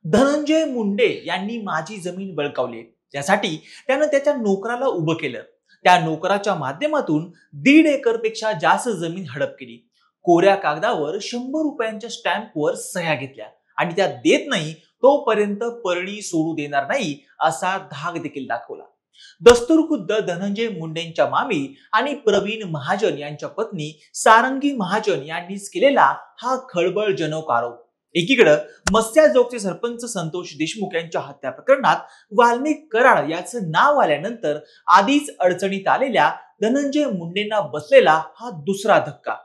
धनंजय मुंडे यांनी माझी जमीन बळकावली, त्यासाठी त्यानं त्याच्या नोकराला उभं केलं. त्या नोकराच्या माध्यमातून 1.5 एकरपेक्षा जास्त जमीन हडप केली. कोऱ्या कागदावर 100 रुपयांच्या स्टॅम्पवर सह्या घेतल्या आणि त्या देत नाही तोपर्यंत परळी सोडू देणार नाही असा धाक देखील दाखवला. दस्तूरखुद्द धनंजय मुंडेंच्या मामी आणि प्रवीण महाजन यांच्या पत्नी सारंगी महाजन यांनीच केलेला हा खळबळजनक आरोप. एकीकडे मस्याजोगचे सरपंच संतोष देशमुख यांच्या हत्या प्रकरणात वाल्मिक कराड याचं नाव आल्यानंतर आधीच अडचणीत आलेल्या धनंजय मुंडेंना बसलेला हा दुसरा धक्का.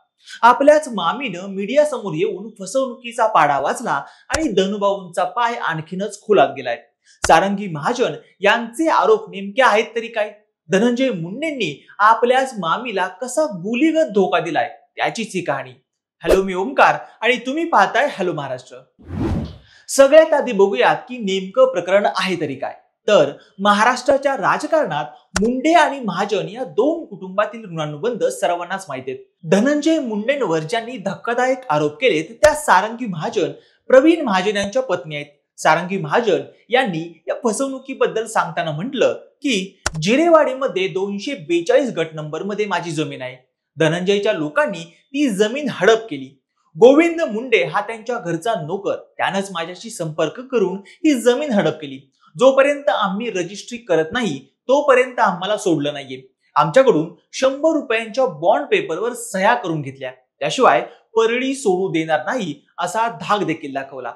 आपल्याच मामीनं मीडिया समोर येऊन फसवणुकीचा पाडा वाचला आणि धनुभाऊंचा पाय आणखीनच खोलात गेलाय. सारंगी महाजन यांचे आरोप नेमके आहेत तरी काय? धनंजय मुंडेंनी आपल्याच मामीला कसा गुलीगत धोका दिलाय त्याचीच ही कहाणी. हॅलो, मी ओमकार आणि तुम्ही पाहताय हॅलो महाराष्ट्र. सगळ्यात आधी बघूयात की नेमकं प्रकरण आहे तरी काय. तर महाराष्ट्राच्या राजकारणात मुंडे आणि महाजन या दोन कुटुंबातील ऋणानुबंध सर्वांनाच माहिती आहेत. धनंजय मुंडेंवर ज्यांनी धक्कादायक आरोप केलेत त्या सारंगी महाजन, प्रवीण महाजन यांच्या पत्नी आहेत. सारंगी महाजन यांनी या फसवणुकीबद्दल सांगताना म्हटलं की जिरेवाडीमध्ये 242 गट नंबर मध्ये माझी जमीन आहे. धनंजयच्या लोकांनी ती जमीन हडप केली. गोविंद मुंडे हा त्यांच्या घरचा नोकर, त्यानंच माझ्याशी संपर्क करून ही जमीन हडप केली. जोपर्यंत आम्ही रजिस्ट्री करत नाही तोपर्यंत आम्हाला सोडलं नाहीये. आमच्याकडून 100 रुपयांच्या बॉन्ड पेपरवर सह्या करून घेतल्या. त्याशिवाय परळी सोडू देणार नाही असा धाक देखील दाखवला.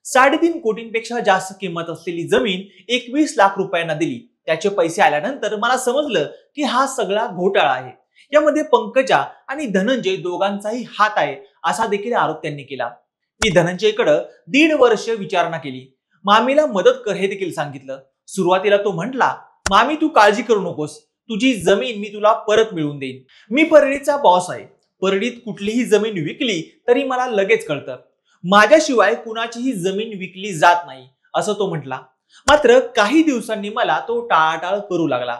3.5 कोटींपेक्षा जास्त किंमत असलेली जमीन 21 लाख रुपयांना दिली. त्याचे पैसे आल्यानंतर मला समजलं की हा सगळा घोटाळा आहे. यामध्ये पंकजा आणि धनंजय दोघांचाही हात आहे असा देखील आरोप त्यांनी केला. मी धनंजयकडे 1.5 वर्ष विचारणा केली. मामीला मदत कर हे देखील सांगितलं. सुरुवातीला तो म्हटला, मामी तू काळजी करू नकोस, तुझी जमीन मी तुला परत मिळवून देईन. मी परळीचा बॉस आहे. परळीत कुठलीही जमीन विकली तरी मला लगेच कळतं. माझ्याशिवाय कुणाचीही जमीन विकली जात नाही असं तो म्हटला. मात्र काही दिवसांनी मला तो टाळाटाळ करू लागला.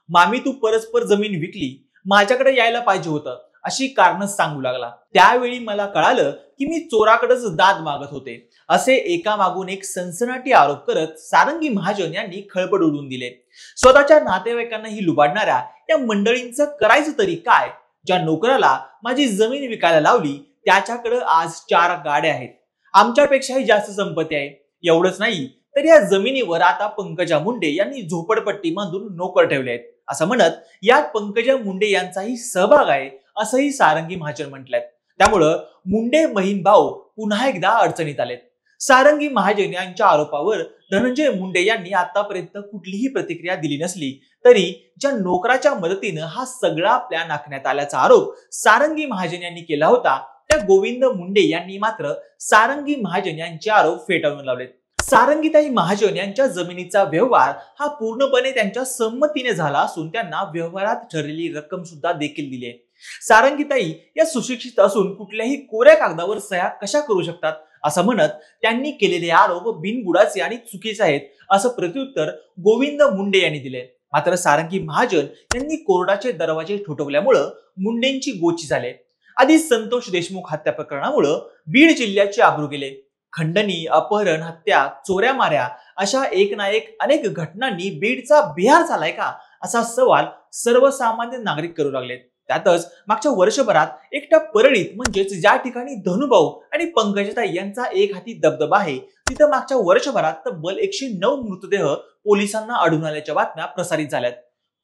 मामी तू परस्पर जमीन विकली, माझ्याकडे यायला पाहिजे होतं अशी कारण सांगू लागला. त्यावेळी मला कळालं की मी चोराकडेच दाद मागत होते असे एकामागून एक सनसनाटी आरोप करत सारंगी महाजन यांनी खळबळ उडवून दिले. स्वतःच्या नातेवाईकांनाही लुबाडणाऱ्या या मंडळींचं करायचं तरी काय? ज्या नोकराला माझी जमीन विकायला लावली त्याच्याकडे आज 4 गाड्या आहेत. आमच्यापेक्षाही जास्त संपत्ती आहे. एवढंच नाही तर या जमिनीवर आता पंकजा मुंडे यांनी झोपडपट्टी बांधून नोकर ठेवले आहेत असं म्हणत यात पंकजा मुंडे यांचाही सहभाग आहे असंही सारंगी महाजन म्हटलंय. त्यामुळं मुंडे बहीण भाऊ पुन्हा एकदा अडचणीत आलेत. सारंगी महाजन यांच्या आरोपावर धनंजय मुंडे यांनी आतापर्यंत कुठलीही प्रतिक्रिया दिली नसली तरी ज्या नोकराच्या मदतीनं हा सगळा प्लॅन आखण्यात आल्याचा आरोप सारंगी महाजन यांनी केला होता त्या गोविंद मुंडे यांनी मात्र सारंगी महाजन यांचे आरोप फेटाळून लावलेत. सारंगीताई महाजन यांच्या जमिनीचा व्यवहार हा पूर्णपणे त्यांच्या संमतीने झाला असून त्यांना व्यवहारात ठरलेली रक्कम सुद्धा देखील दिली आहे. सारंगीताई या सुशिक्षित असून कुठल्याही कोऱ्या कागदावर सह्या कशा करू शकतात असं म्हणत त्यांनी केलेले आरोप बिनबुडाचे आणि चुकीचे आहेत असं प्रत्युत्तर गोविंद मुंडे यांनी दिले. मात्र सारंगी महाजन यांनी कोर्टाचे दरवाजे ठोठवल्यामुळे मुंडेंची गोची झाली. आधी संतोष देशमुख हत्या प्रकरणामुळे बीड जिल्ह्याचे आबरू गेले. खंडणी, अपहरण, हत्या, चोऱ्या माऱ्या अशा एक ना एक अनेक घटनांनी बीडचा बिहार झालाय का असा सवाल सर्वसामान्य नागरिक करू लागलेत. त्यातच मागच्या वर्षभरात एकट्या परळीत म्हणजेच ज्या ठिकाणी धनुभाऊ आणि पंकजाताई यांचा एक हाती दबदबा आहे तिथं मागच्या वर्षभरात तब्बल 109 मृतदेह पोलिसांना आढळून आल्याच्या बातम्या प्रसारित झाल्यात.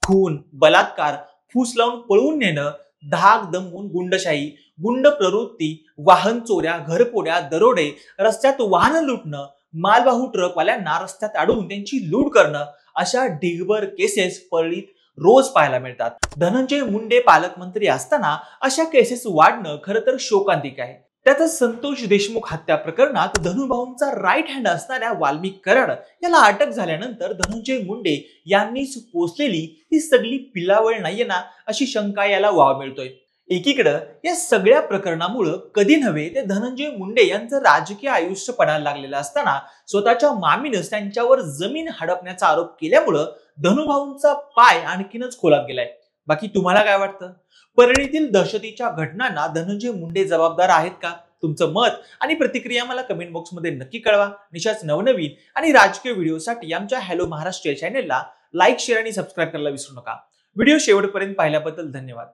खून, बलात्कार, फूस लावून पळवून नेणं, धाक दमवून गुंडशाही, गुंड प्रवृत्ती, वाहन चोऱ्या, घरफोड्या, दरोडे, रस्त्यात वाहन लुटणं, मालवाहू ट्रकवाल्यांना रस्त्यात अडवून त्यांची लूट करणं अशा ढिगभर केसेस परळीत रोज पाहायला मिळतात. धनंजय मुंडे पालकमंत्री असताना अशा केसेस वाढणं खरं तर शोकांतिक आहे. त्यातच संतोष देशमुख हत्या प्रकरणात धनुभाऊंचा राईट हँड असणाऱ्या वाल्मिक कराड याला अटक झाल्यानंतर धनंजय मुंडे यांनीच पोचलेली ही सगळी पिलावळ नाहीये ना अशी शंका याला वाव मिळतोय. एकीकडे या सगळ्या प्रकरणामुळे कधी नव्हे ते धनंजय मुंडे यांचं राजकीय आयुष्य पडायला लागलेलं असताना स्वतःच्या मामीनच त्यांच्यावर जमीन हडपण्याचा आरोप केल्यामुळे धनुभाऊंचा पाय आणखीनच खोलात गेलाय. बाकी तुम्हाला काय वाटतं? परळीतील दहशतीच्या घटनांना धनंजय मुंडे जबाबदार आहेत का? तुमचं मत आणि प्रतिक्रिया मला कमेंट बॉक्समध्ये नक्की कळवा. निशाच नवनवीन आणि राजकीय व्हिडिओसाठी आमच्या हॅलो महाराष्ट्र चॅनेलला लाईक, शेअर आणि सबस्क्राईब करायला विसरू नका. व्हिडिओ शेवटपर्यंत पाहिल्याबद्दल धन्यवाद.